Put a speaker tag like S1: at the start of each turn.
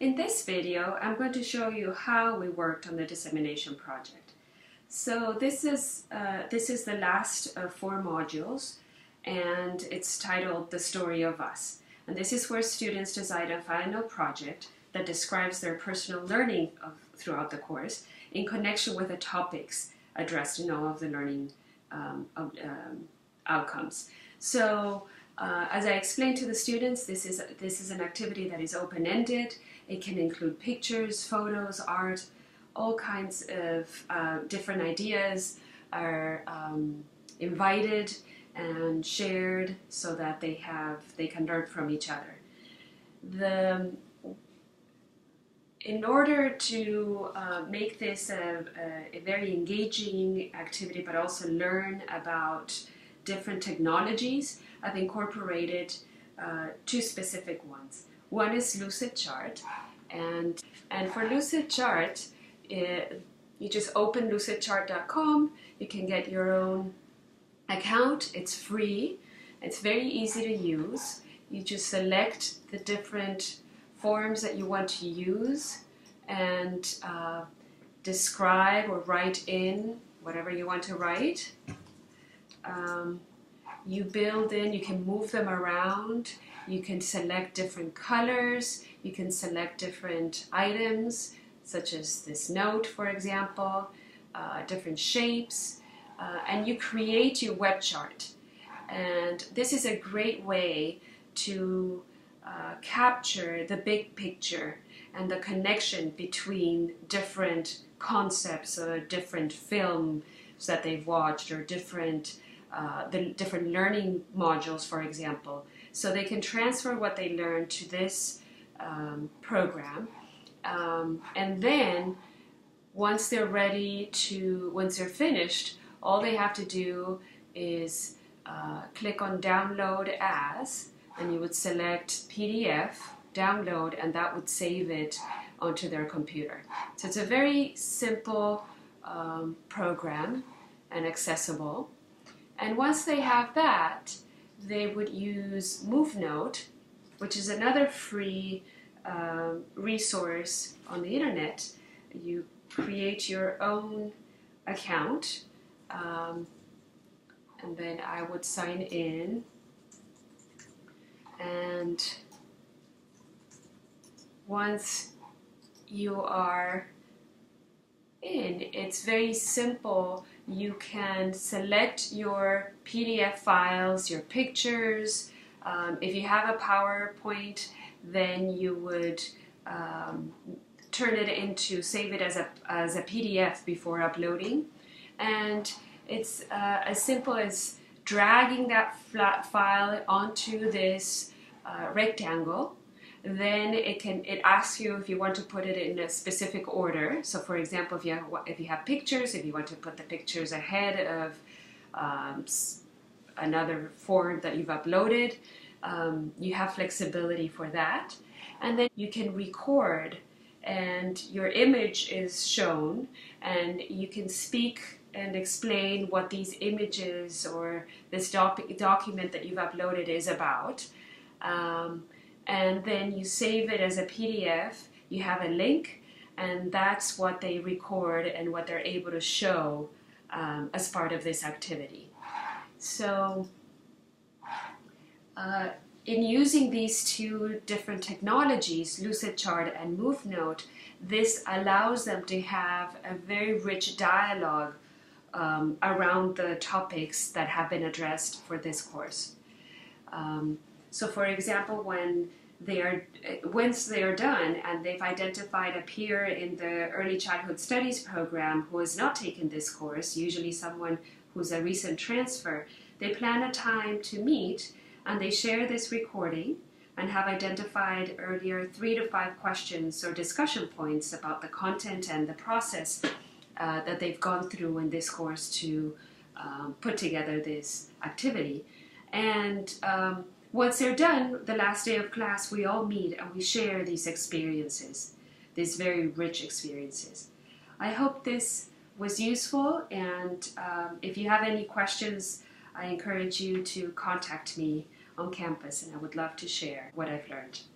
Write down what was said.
S1: In this video, I'm going to show you how we worked on the dissemination project. So this is the last of 4 modules, and it's titled The Story of Us. And this is where students design a final project that describes their personal learning throughout the course in connection with the topics addressed in all of the learning outcomes. So as I explained to the students, this is an activity that is open-ended. It can include pictures, photos, art, all kinds of different ideas are invited and shared so that they can learn from each other. In order to make this a very engaging activity, but also learn about different technologies, I've incorporated 2 specific ones. One is Lucidchart, and for Lucidchart, you just open lucidchart.com. You can get your own account. It's free. It's very easy to use. You just select the different forms that you want to use and describe or write in whatever you want to write. You can move them around, you can select different colors, you can select different items, such as this note, for example, different shapes, and you create your web chart. And this is a great way to capture the big picture and the connection between different concepts or different films that they've watched or the different learning modules, for example. So they can transfer what they learned to this program, and then once they're finished, all they have to do is click on download as, and you would select PDF, download, and that would save it onto their computer. So it's a very simple program and accessible. And once they have that, they would use MoveNote, which is another free resource on the internet. You create your own account, and then I would sign in, and once you are in, it's very simple. You can select your PDF files, your pictures. If you have a PowerPoint, then you would save it as a PDF before uploading. And it's as simple as dragging that flat file onto this rectangle. Then it asks you if you want to put it in a specific order. So for example, if you have pictures, if you want to put the pictures ahead of another form that you've uploaded, you have flexibility for that. And then you can record, and your image is shown, and you can speak and explain what these images or this document that you've uploaded is about. And then you save it as a PDF. You have a link, and that's what they record and what they're able to show as part of this activity. So in using these 2 different technologies, Lucidchart and MoveNote, this allows them to have a very rich dialogue around the topics that have been addressed for this course. So for example, once they are done and they've identified a peer in the Early Childhood Studies program who has not taken this course, usually someone who's a recent transfer, they plan a time to meet, and they share this recording and have identified earlier 3 to 5 questions or discussion points about the content and the process that they've gone through in this course to put together this activity. And once they're done, the last day of class, we all meet and we share these experiences, these very rich experiences. I hope this was useful, and if you have any questions, I encourage you to contact me on campus, and I would love to share what I've learned.